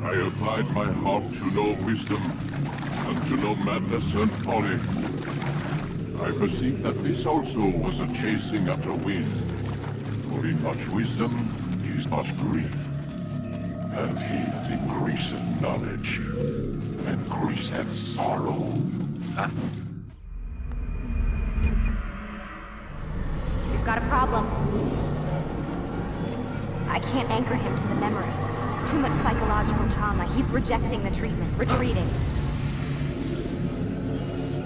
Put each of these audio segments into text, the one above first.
I applied my heart to know wisdom, and to know madness and folly. I perceived that this also was a chasing after wind. For in much wisdom is much grief. And he that increaseth knowledge increaseth sorrow. We've got a problem. I can't anchor him to the memory. Too much psychological trauma. He's rejecting the treatment, retreating.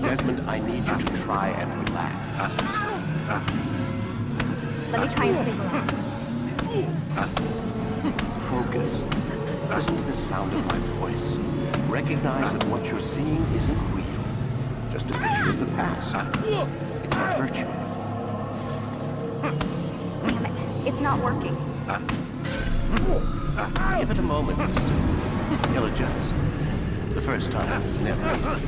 Desmond, I need you to try and relax. Let me try and stabilize him. Focus. Listen to the sound of my voice. Recognize that what you're seeing isn't real. Just a picture of the past. It can't hurt you. Damn it. It's not working. Give it a moment, mister. He'll adjust. The first time is never easy.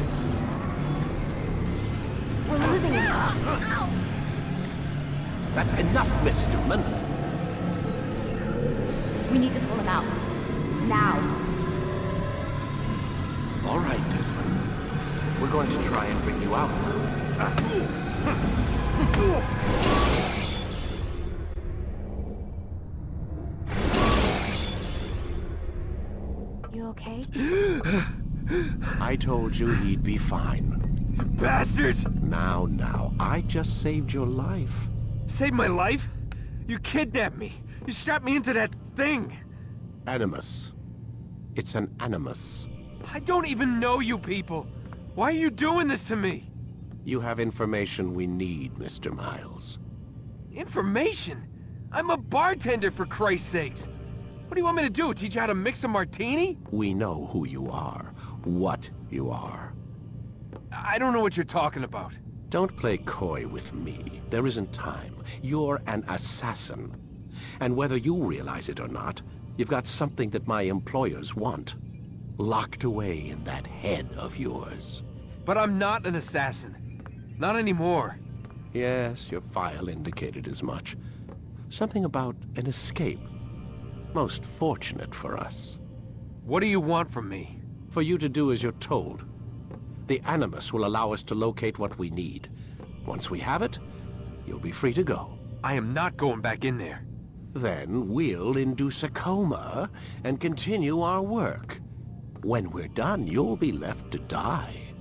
We're losing him. That's enough, Mr. Stillman. We need to pull him out. Now. All right, Desmond. We're going to try and bring you out now. You okay? I told you he'd be fine. Bastards! Now, I just saved your life. Saved my life? You kidnapped me. You strapped me into that thing. Animus. It's an animus. I don't even know you people. Why are you doing this to me? You have information we need, Mr. Miles. Information? I'm a bartender, for Christ's sakes. What do you want me to do? Teach you how to mix a martini? We know who you are, what you are. I don't know what you're talking about. Don't play coy with me. There isn't time. You're an assassin. And whether you realize it or not, you've got something that my employers want. Locked away in that head of yours. But I'm not an assassin. Not anymore. Yes, your file indicated as much. Something about an escape. Most fortunate for us. What do you want from me? For you to do as you're told. The Animus will allow us to locate what we need. Once we have it, you'll be free to go. I am not going back in there. Then we'll induce a coma and continue our work. When we're done, you'll be left to die.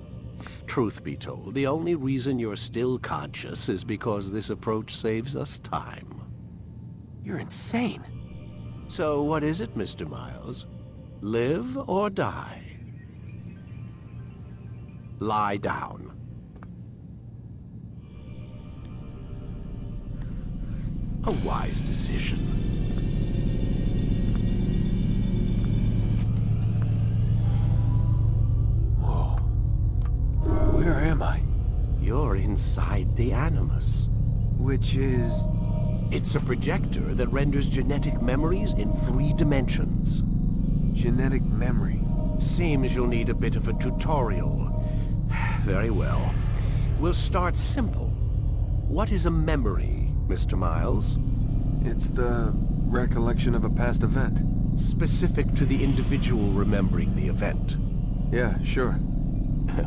Truth be told, the only reason you're still conscious is because this approach saves us time. You're insane. So what is it, Mr. Miles? Live or die? Lie down. A wise decision. Whoa. Where am I? You're inside the Animus. Which is... It's a projector that renders genetic memories in 3 dimensions. genetic memory. Seems you'll need a bit of a tutorial. Very well. We'll start simple. What is a memory, Mr. Miles? It's the recollection of a past event. Specific to the individual remembering the event. Yeah, sure.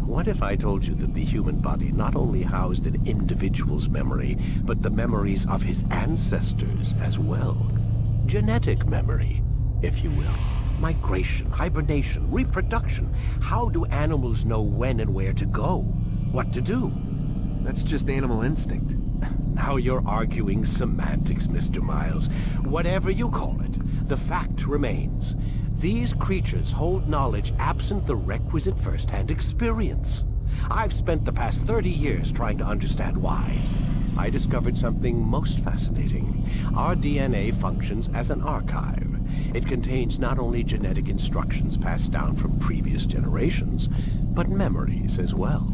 What if I told you that the human body not only housed an individual's memory, but the memories of his ancestors as well? Genetic memory, if you will. Migration, hibernation, reproduction. How do animals know when and where to go? What to do? That's just animal instinct. Now you're arguing semantics, Mr. Miles. Whatever you call it, the fact remains. These creatures hold knowledge absent the requisite first-hand experience. I've spent the past 30 years trying to understand why. I discovered something most fascinating. Our DNA functions as an archive. It contains not only genetic instructions passed down from previous generations, but memories as well.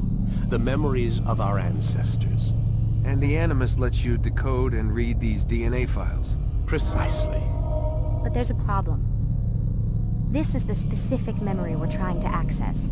The memories of our ancestors. And the Animus lets you decode and read these DNA files. Precisely. But there's a problem. This is the specific memory we're trying to access.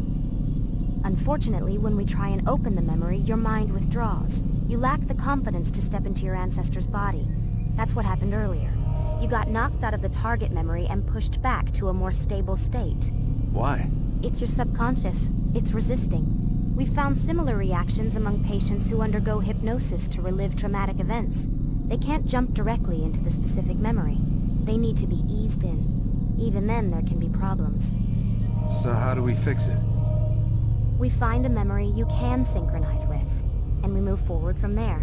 Unfortunately, when we try and open the memory, your mind withdraws. You lack the confidence to step into your ancestor's body. That's what happened earlier. You got knocked out of the target memory and pushed back to a more stable state. Why? It's your subconscious. It's resisting. We've found similar reactions among patients who undergo hypnosis to relive traumatic events. They can't jump directly into the specific memory. They need to be eased in. Even then, there can be problems. So how do we fix it? We find a memory you can synchronize with, and we move forward from there.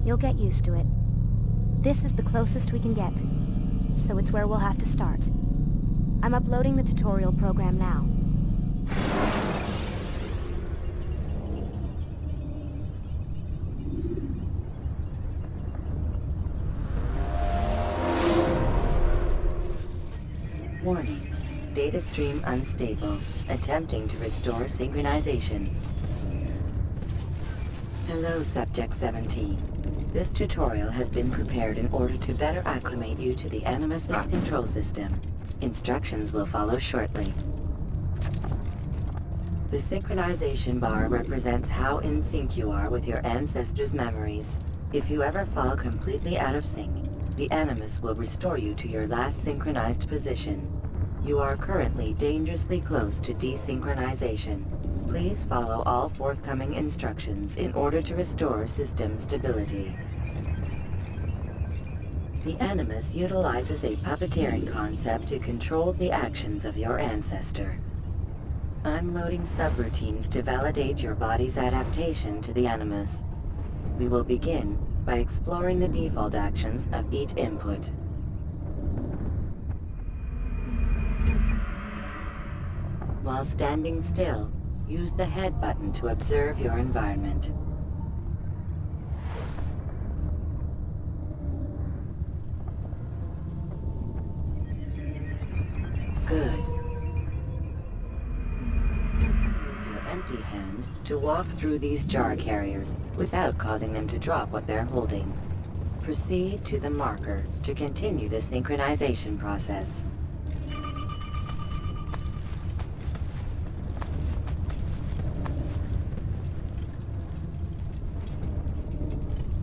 You'll get used to it. This is the closest we can get, so it's where we'll have to start. I'm uploading the tutorial program now. Warning. Data stream unstable. Attempting to restore synchronization. Hello, Subject 17. This tutorial has been prepared in order to better acclimate you to the Animus' control system. Instructions will follow shortly. The synchronization bar represents how in sync you are with your ancestors' memories. If you ever fall completely out of sync, the Animus will restore you to your last synchronized position. You are currently dangerously close to desynchronization. Please follow all forthcoming instructions in order to restore system stability. The Animus utilizes a puppeteering concept to control the actions of your ancestor. I'm loading subroutines to validate your body's adaptation to the Animus. We will begin by exploring the default actions of each input. While standing still, use the head button to observe your environment. Good. Use your empty hand to walk through these jar carriers without causing them to drop what they're holding. Proceed to the marker to continue the synchronization process.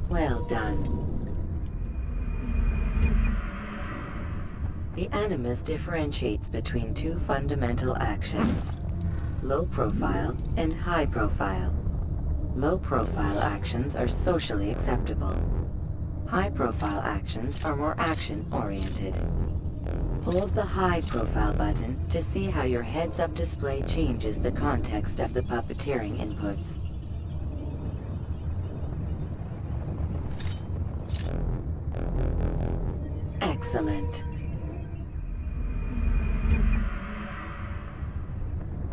Well done. The Animus differentiates between two fundamental actions: low profile and high profile. Low profile actions are socially acceptable. High profile actions are more action-oriented. Hold the high profile button to see how your heads-up display changes the context of the puppeteering inputs. Excellent.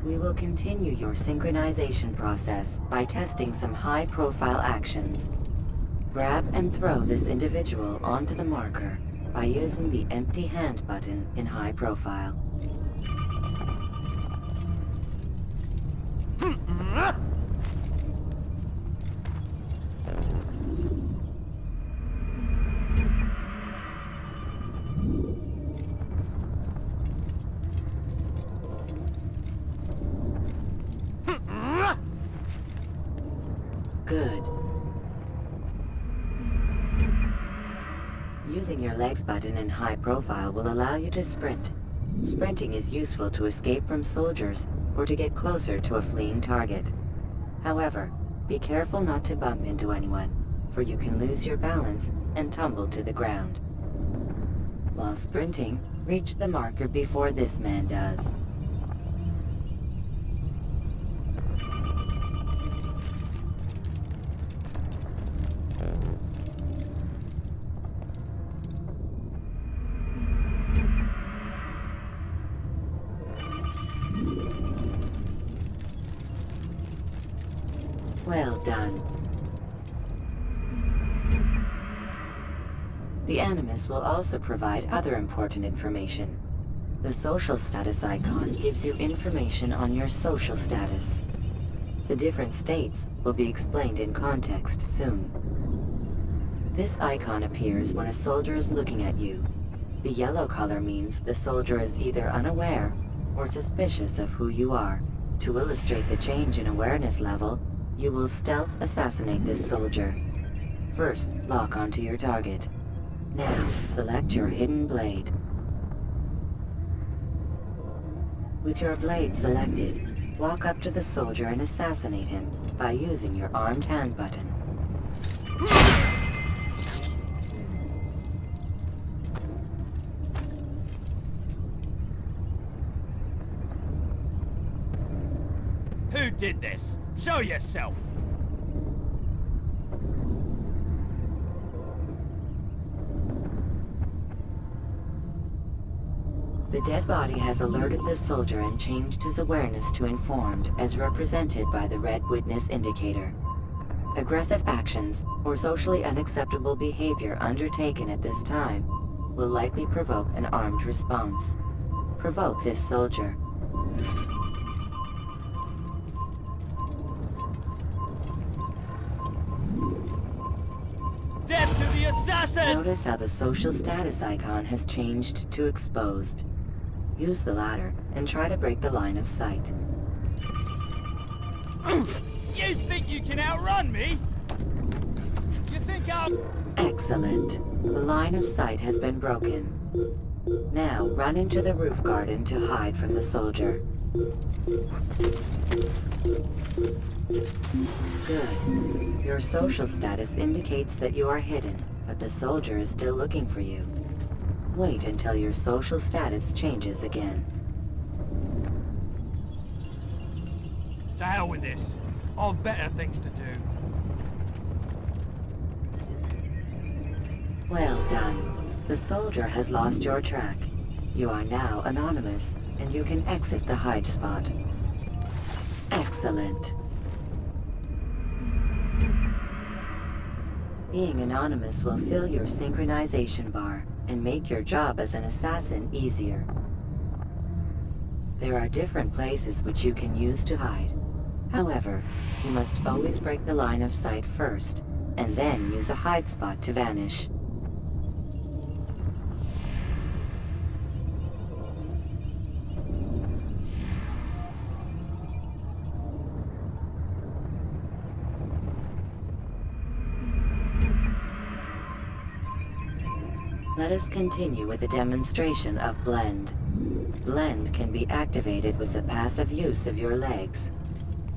We will continue your synchronization process by testing some high-profile actions. Grab and throw this individual onto the marker by using the empty hand button in high profile. Good. Using your legs button in high profile will allow you to sprint. Sprinting is useful to escape from soldiers or to get closer to a fleeing target. However, be careful not to bump into anyone, for you can lose your balance and tumble to the ground. While sprinting, reach the marker before this man does. Well done. The Animus will also provide other important information. The social status icon gives you information on your social status. The different states will be explained in context soon. This icon appears when a soldier is looking at you. The yellow color means the soldier is either unaware or suspicious of who you are. To illustrate the change in awareness level, you will stealth assassinate this soldier. First, lock onto your target. Now, select your hidden blade. With your blade selected, walk up to the soldier and assassinate him by using your armed hand button. Who did this? Show yourself! The dead body has alerted the soldier and changed his awareness to informed, as represented by the red witness indicator. Aggressive actions or socially unacceptable behavior undertaken at this time will likely provoke an armed response. Provoke this soldier. Death to the assassin! Notice how the social status icon has changed to exposed. Use the latter and try to break the line of sight. You think you can outrun me? You think I'll... Excellent. The line of sight has been broken. Now run into the roof garden to hide from the soldier. Good. Your social status indicates that you are hidden, but the soldier is still looking for you. Wait until your social status changes again. To hell with this. I've better things to do. Well done. The soldier has lost your track. You are now anonymous, and you can exit the hide spot. Excellent. Being anonymous will fill your synchronization bar and make your job as an assassin easier. There are different places which you can use to hide. However, you must always break the line of sight first, and then use a hide spot to vanish. Let us continue with a demonstration of Blend. Blend can be activated with the passive use of your legs.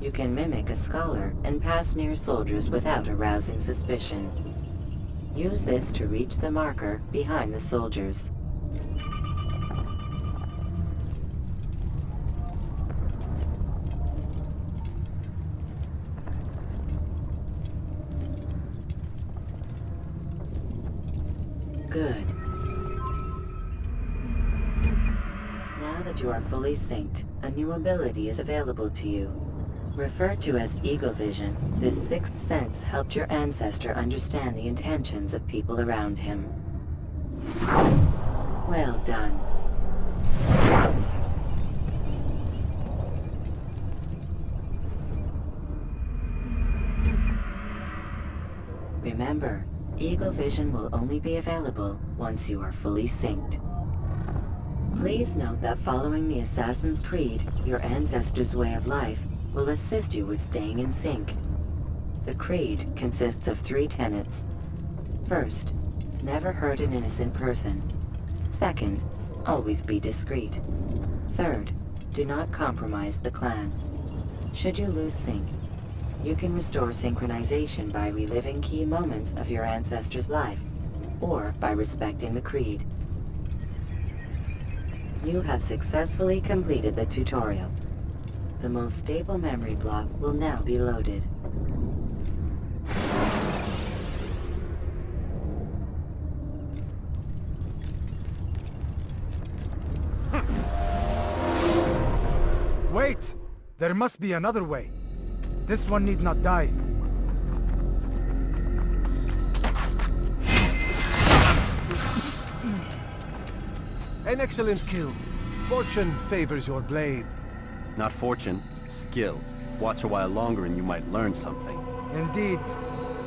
You can mimic a scholar and pass near soldiers without arousing suspicion. Use this to reach the marker behind the soldiers. Good. Now that you are fully synced, a new ability is available to you. Referred to as Eagle Vision, this sixth sense helped your ancestor understand the intentions of people around him. Well done. Remember, Eagle Vision will only be available once you are fully synced. Please note that following the Assassin's Creed, your ancestors' way of life, will assist you with staying in sync. The Creed consists of 3 tenets. First, never hurt an innocent person. Second, always be discreet. Third, do not compromise the clan. Should you lose sync, you can restore synchronization by reliving key moments of your ancestor's life, or by respecting the Creed. You have successfully completed the tutorial. The most stable memory block will now be loaded. Wait! There must be another way. This one need not die. An excellent kill. Fortune favors your blade. Not fortune, skill. Watch a while longer and you might learn something. Indeed.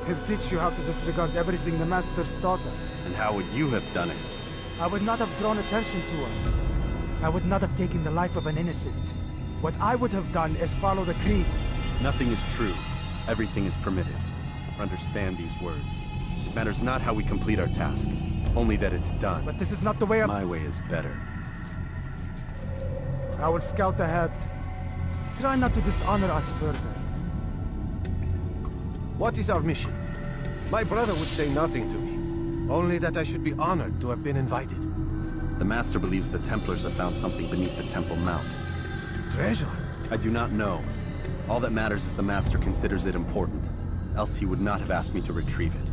He'll teach you how to disregard everything the Masters taught us. And how would you have done it? I would not have drawn attention to us. I would not have taken the life of an innocent. What I would have done is follow the Creed. Nothing is true. Everything is permitted. Understand these words. It matters not how we complete our task. Only that it's done. But this is not the way My way is better. I will scout ahead. Try not to dishonor us further. What is our mission? My brother would say nothing to me. Only that I should be honored to have been invited. The Master believes the Templars have found something beneath the Temple Mount. Treasure? I do not know. All that matters is the Master considers it important. Else he would not have asked me to retrieve it.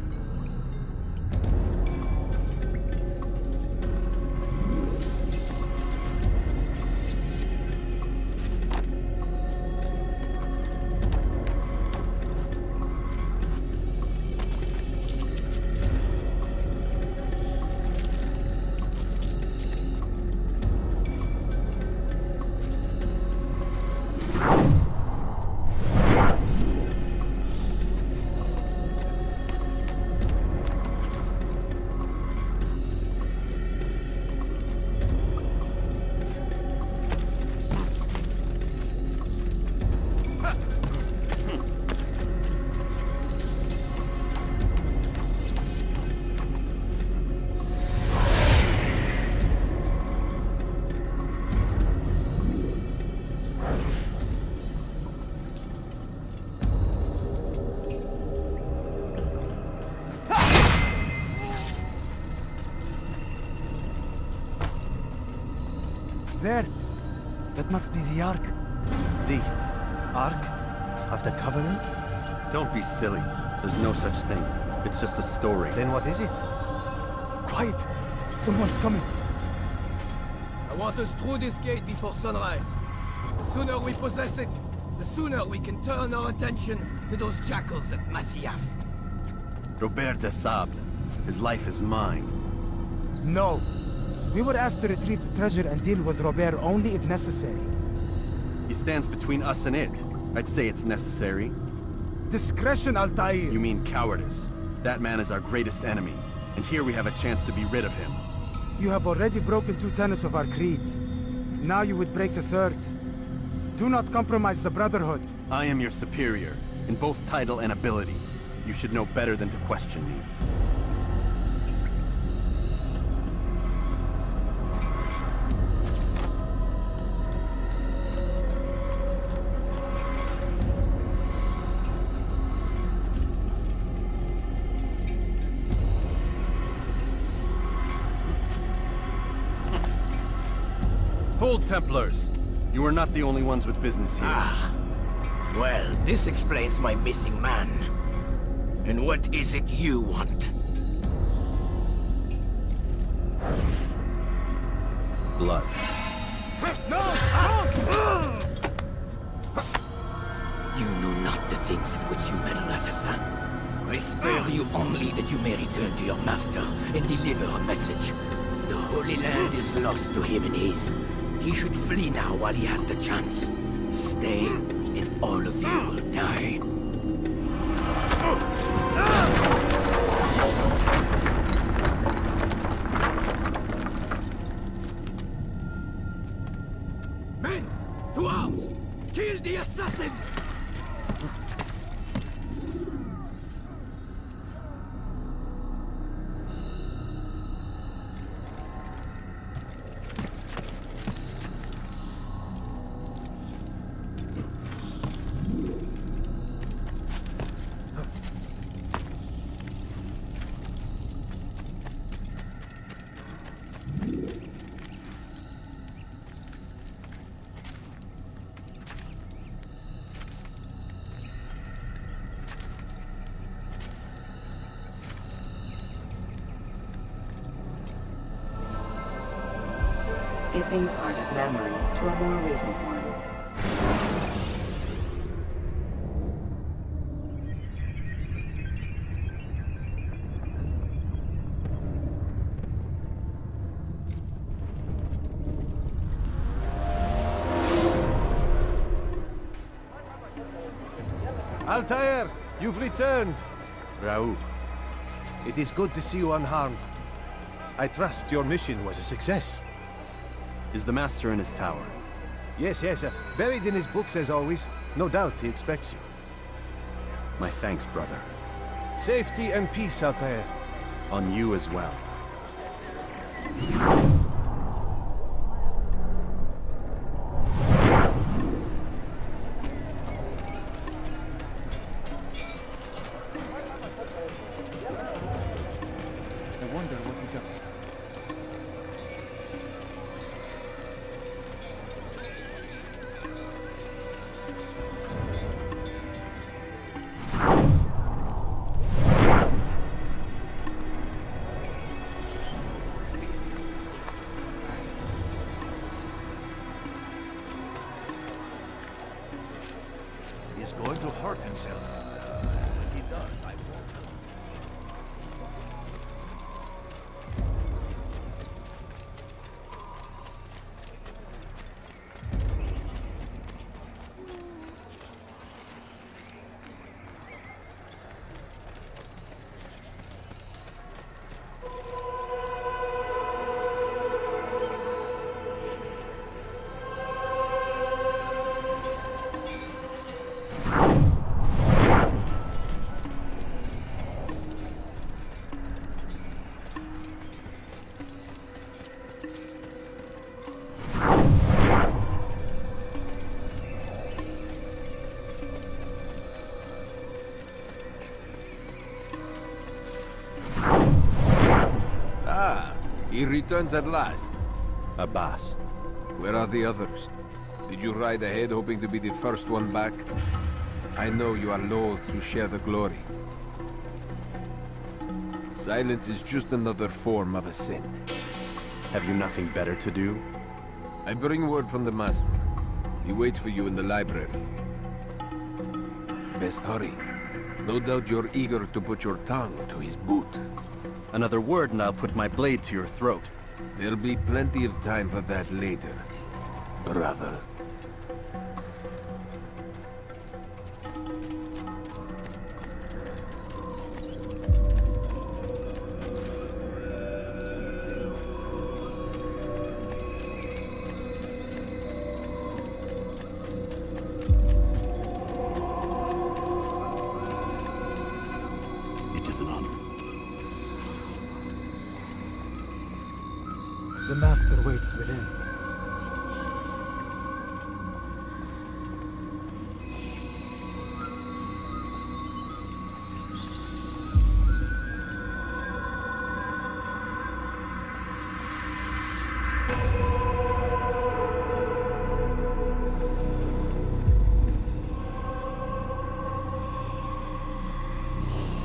There! That must be the Ark. The Ark of the Covenant? Don't be silly. There's no such thing. It's just a story. Then what is it? Quiet! Someone's coming. I want us through this gate before sunrise. The sooner we possess it, the sooner we can turn our attention to those jackals at Masyaf. Robert de Sable. His life is mine. No. We were asked to retrieve the treasure and deal with Robert only if necessary. He stands between us and it. I'd say it's necessary. Discretion, Altair! You mean cowardice. That man is our greatest enemy, and here we have a chance to be rid of him. You have already broken 2 tenets of our creed. Now you would break the 3rd. Do not compromise the Brotherhood. I am your superior, in both title and ability. You should know better than to question me. Hold, Templars! You are not the only ones with business here. Ah. Well, this explains my missing man. And what is it you want? Blood. You know not the things in which you meddle, assassin. I spare you only that you may return to your master and deliver a message. The Holy Land is lost to him and his. He should flee now while he has the chance. Stay, and all of you will die. Men, to arms! Kill the assassins! Skipping part of memory to a more recent one. Altair, you've returned. Raouf. It is good to see you unharmed. I trust your mission was a success. Is the Master in his tower? Yes, buried in his books as always. No doubt he expects you. My thanks, brother. Safety and peace, Altair. On you as well. I wonder what he's up to. He's going to hurt himself. If he does, I won't. He returns at last. Abbas. Where are the others? Did you ride ahead hoping to be the first one back? I know you are loath to share the glory. Silence is just another form of assent. Have you nothing better to do? I bring word from the Master. He waits for you in the library. Best hurry. No doubt you're eager to put your tongue to his boot. Another word and I'll put my blade to your throat. There'll be plenty of time for that later, brother. It is an honor. The Master waits within.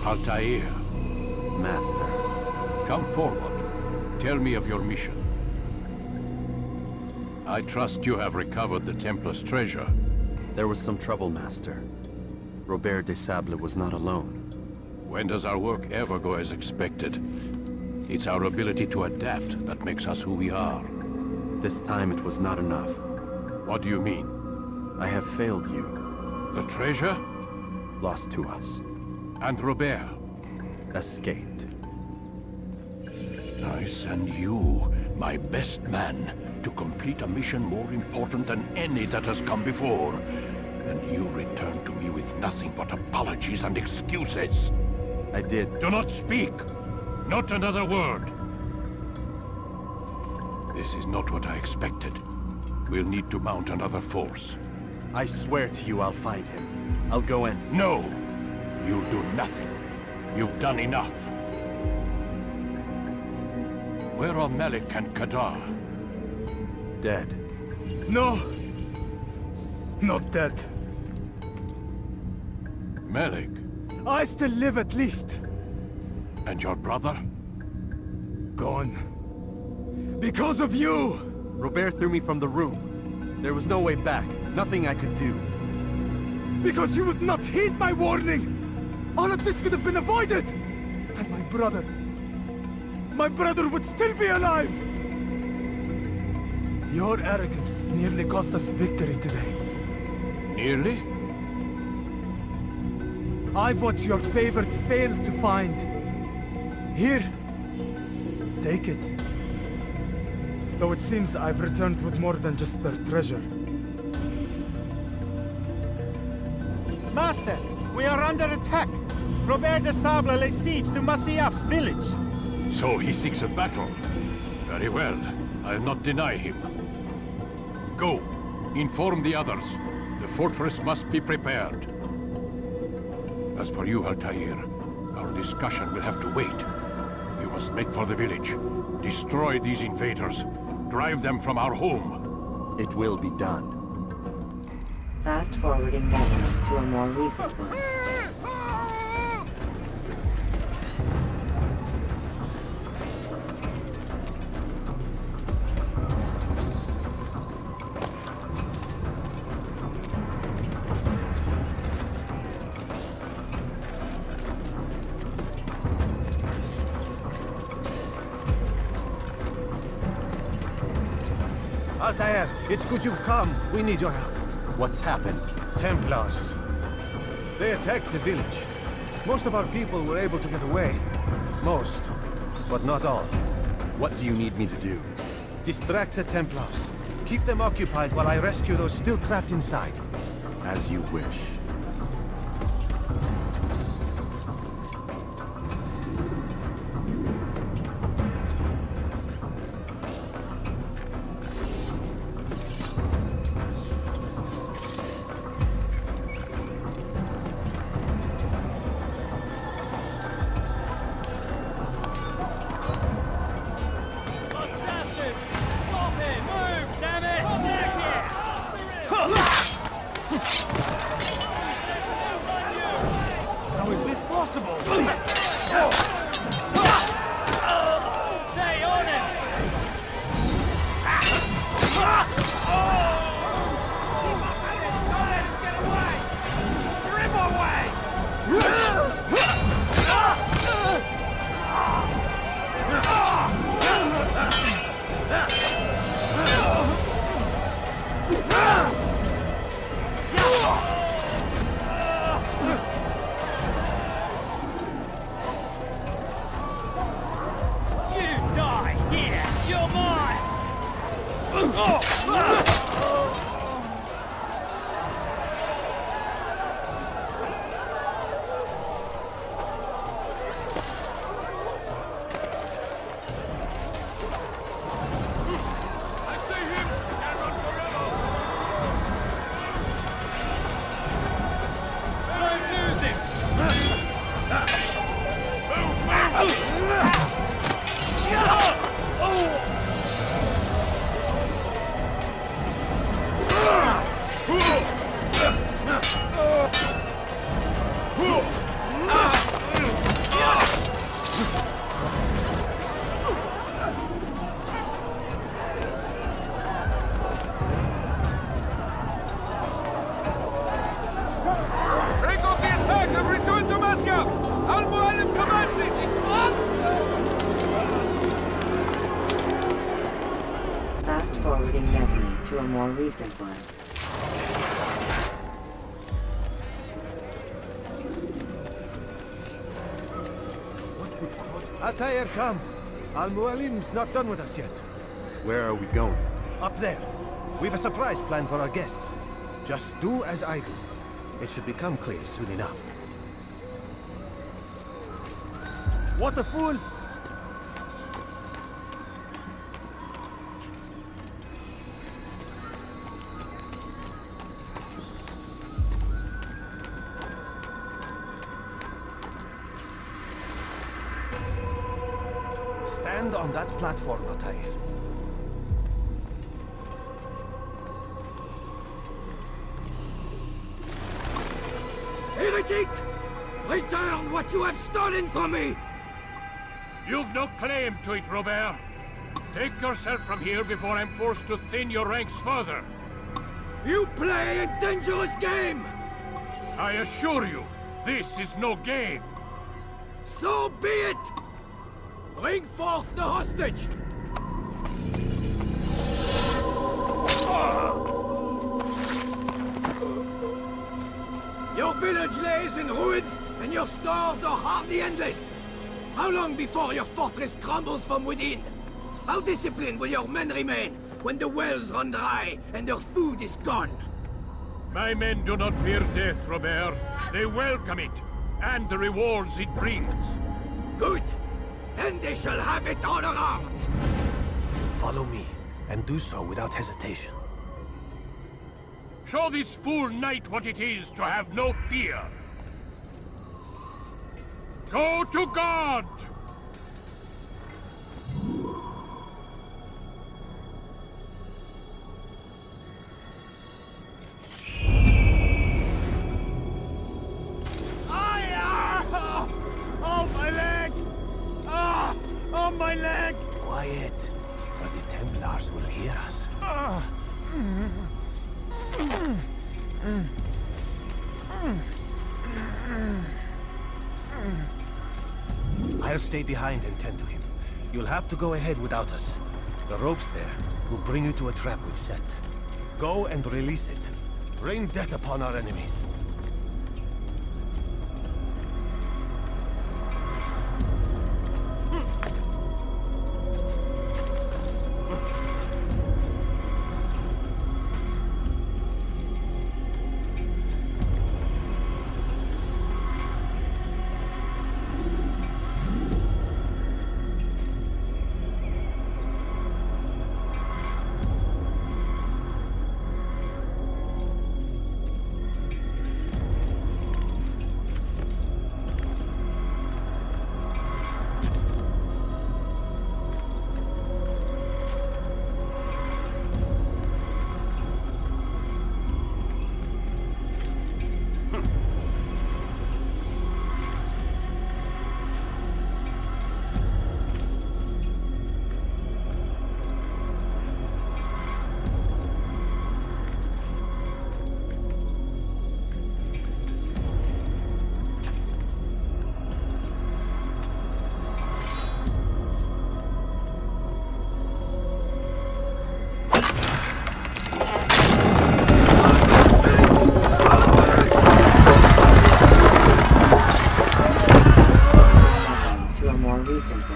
Altair, Master. come forward. Tell me of your mission. I trust you have recovered the Templar's treasure. There was some trouble, Master. Robert de Sable was not alone. When does our work ever go as expected? It's our ability to adapt that makes us who we are. This time it was not enough. What do you mean? I have failed you. The treasure? Lost to us. And Robert? Escaped. I send you, my best man, to complete a mission more important than any that has come before. And you return to me with nothing but apologies and excuses. I did. Do not speak! Not another word! This is not what I expected. We'll need to mount another force. I swear to you I'll find him. I'll go in. No! You'll do nothing. You've done enough. Where are Malik and Kadar? Dead. No! Not dead. Malik? I still live at least. And your brother? Gone. Because of you! Robert threw me from the room. There was no way back. Nothing I could do. Because you would not heed my warning! All of this could have been avoided! And my brother would still be alive! Your arrogance nearly cost us victory today. Nearly? I've what your favorite failed to find. Here. Take it. Though it seems I've returned with more than just their treasure. Master, we are under attack. Robert de Sable lays siege to Masyaf's village. So he seeks a battle. Very well. I'll not deny him. Go. Inform the others. The fortress must be prepared. As for you, Altair, our discussion will have to wait. You must make for the village. Destroy these invaders. Drive them from our home. It will be done. Fast-forwarding memory to a more recent one. Altair, it's good you've come. We need your help. What's happened? Templars. They attacked the village. Most of our people were able to get away. Most, but not all. What do you need me to do? Distract the Templars. Keep them occupied while I rescue those still trapped inside. As you wish. Fast-forwarding memory to a more recent one. Altair, come. Al-Mualim's not done with us yet. Where are we going? Up there. We've a surprise plan for our guests. Just do as I do. It should become clear soon enough. What a fool! Stand on that platform, Altair. Heretic! Return what you have stolen from me! You've no claim to it, Robert. Take yourself from here before I'm forced to thin your ranks further. You play a dangerous game! I assure you, this is no game. So be it! Bring forth the hostage! Your village lays in ruins, and your stores are hardly endless. How long before your fortress crumbles from within? How disciplined will your men remain when the wells run dry and their food is gone? My men do not fear death, Robert. They welcome it, and the rewards it brings. Good! Then they shall have it all around! Follow me, and do so without hesitation. Show this fool knight what it is to have no fear. Go to God! Oh, my leg! Ah! Oh, my leg! Quiet, or the Templars will hear us. I'll stay behind and tend to him. You'll have to go ahead without us. The ropes there will bring you to a trap we've set. Go and release it. Rain death upon our enemies.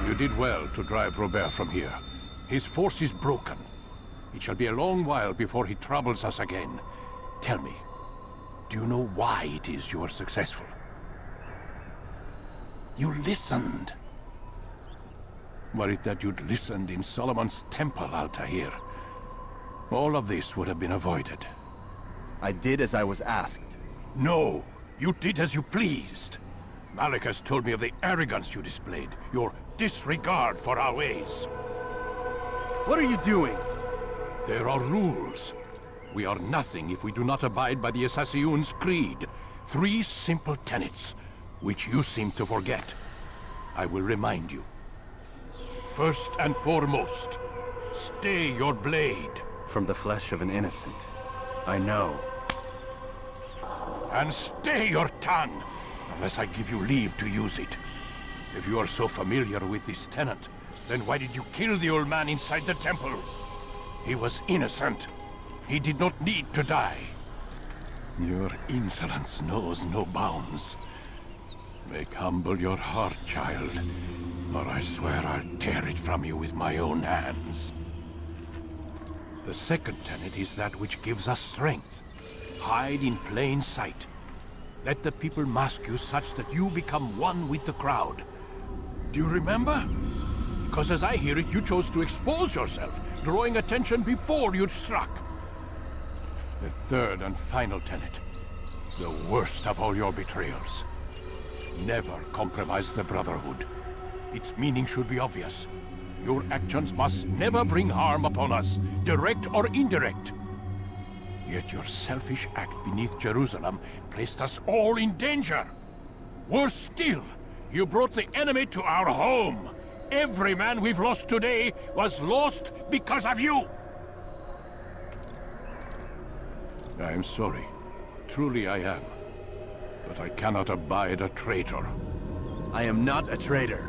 You did well to drive Robert from here. His force is broken. It shall be a long while before he troubles us again. Tell me, do you know why it is you are successful? You listened. Were it that you'd listened in Solomon's temple, Altair, all of this would have been avoided. I did as I was asked. No, you did as you pleased. Malik has told me of the arrogance you displayed, your disregard for our ways. What are you doing? There are rules. We are nothing if we do not abide by the Assassin's creed. 3 simple tenets, which you seem to forget. I will remind you. First and foremost, stay your blade. From the flesh of an innocent. I know. And stay your tongue, unless I give you leave to use it. If you are so familiar with this tenet, then why did you kill the old man inside the temple? He was innocent. He did not need to die. Your insolence knows no bounds. Make humble your heart, child, or I swear I'll tear it from you with my own hands. The second tenet is that which gives us strength. Hide in plain sight. Let the people mask you such that you become one with the crowd. Do you remember? Because as I hear it, you chose to expose yourself, drawing attention before you'd struck. The third and final tenet. The worst of all your betrayals. Never compromise the Brotherhood. Its meaning should be obvious. Your actions must never bring harm upon us, direct or indirect. Yet your selfish act beneath Jerusalem placed us all in danger. Worse still, you brought the enemy to our home. Every man we've lost today was lost because of you. I am sorry. Truly I am. But I cannot abide a traitor. I am not a traitor.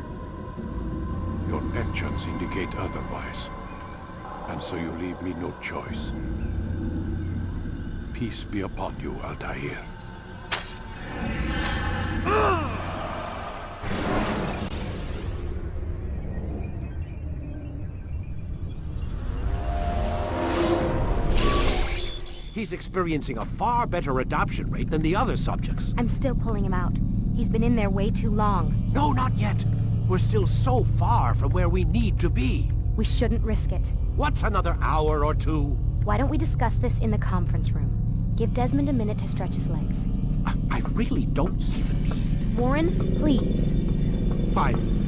Your actions indicate otherwise. And so you leave me no choice. Peace be upon you, Altair. He's experiencing a far better adoption rate than the other subjects. I'm still pulling him out. He's been in there way too long. No, not yet. We're still so far from where we need to be. We shouldn't risk it. What's another hour or two? Why don't we discuss this in the conference room? Give Desmond a minute to stretch his legs. I really don't see the need. Warren, please. Fine.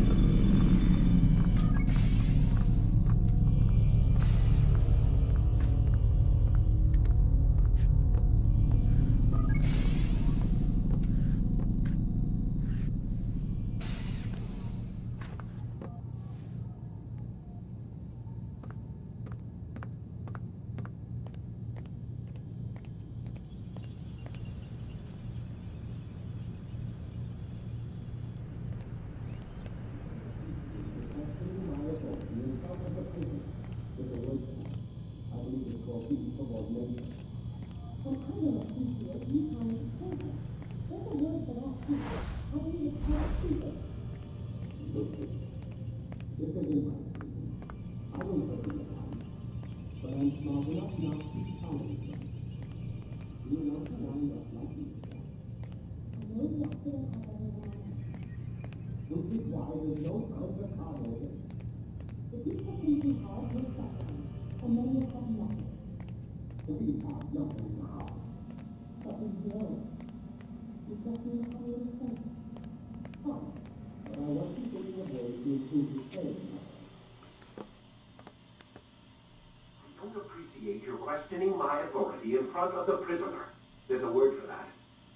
You're questioning my authority in front of the prisoner. There's a word for that.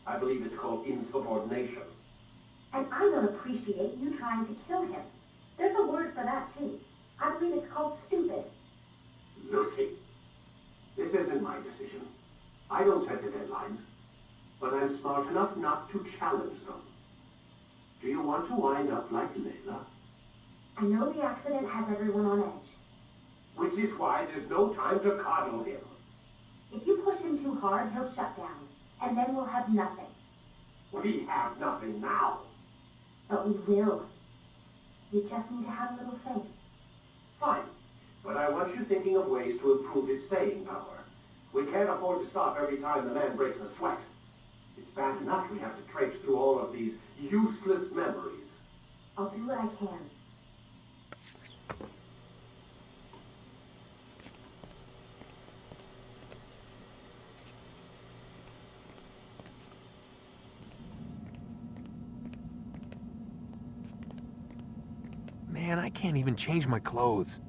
I believe it's called insubordination. And I don't appreciate you trying to kill him. There's a word for that, too. I believe it's called stupid. Lucy, this isn't my decision. I don't set the deadlines, but I'm smart enough not to challenge them. Do you want to wind up like Layla? I know the accident has everyone on edge. Which is why there's no time to coddle him. If you push him too hard, he'll shut down, and then we'll have nothing. We have nothing now. But we will. You just need to have a little faith. Fine, but I want you thinking of ways to improve his staying power. We can't afford to stop every time the man breaks a sweat. It's bad enough we have to traipse through all of these useless memories. I'll do what I can. Man, I can't even change my clothes.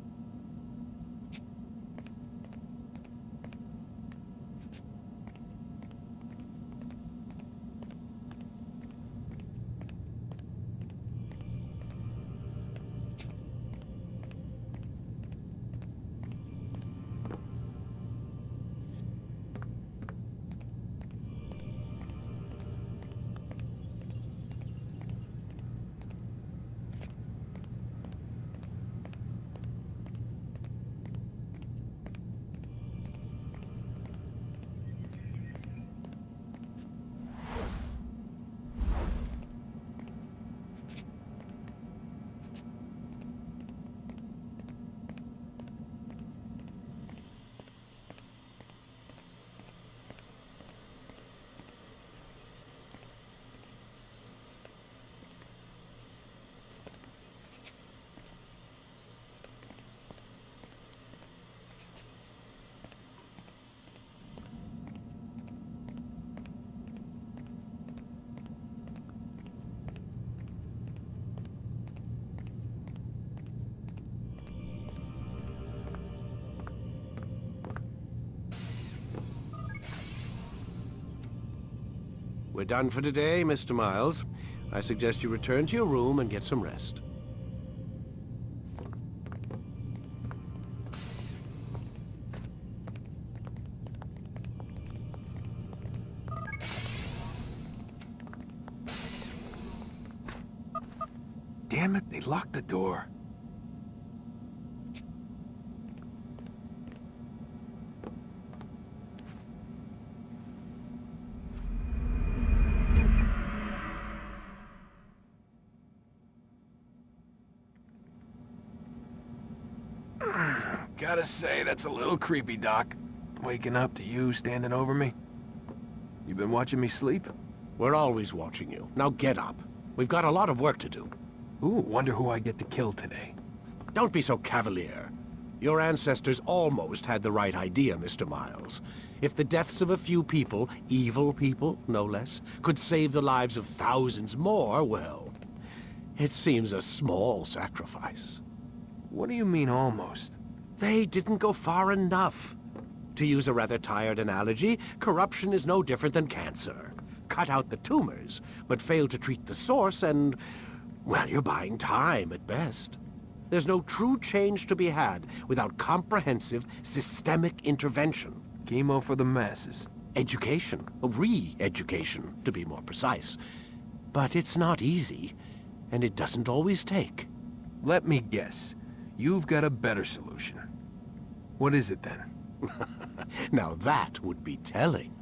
We're done for today, Mr. Miles. I suggest you return to your room and get some rest. Damn it, they locked the door. Gotta say, that's a little creepy, Doc. Waking up to you standing over me. You been watching me sleep? We're always watching you. Now get up. We've got a lot of work to do. Ooh, wonder who I get to kill today. Don't be so cavalier. Your ancestors almost had the right idea, Mr. Miles. If the deaths of a few people, evil people, no less, could save the lives of thousands more, well, it seems a small sacrifice. What do you mean, almost? They didn't go far enough. To use a rather tired analogy, corruption is no different than cancer. Cut out the tumors, but fail to treat the source and, well, you're buying time at best. There's no true change to be had without comprehensive, systemic intervention. Chemo for the masses. Education. Re-education, to be more precise. But it's not easy, and it doesn't always take. Let me guess. You've got a better solution. What is it then? Now that would be telling.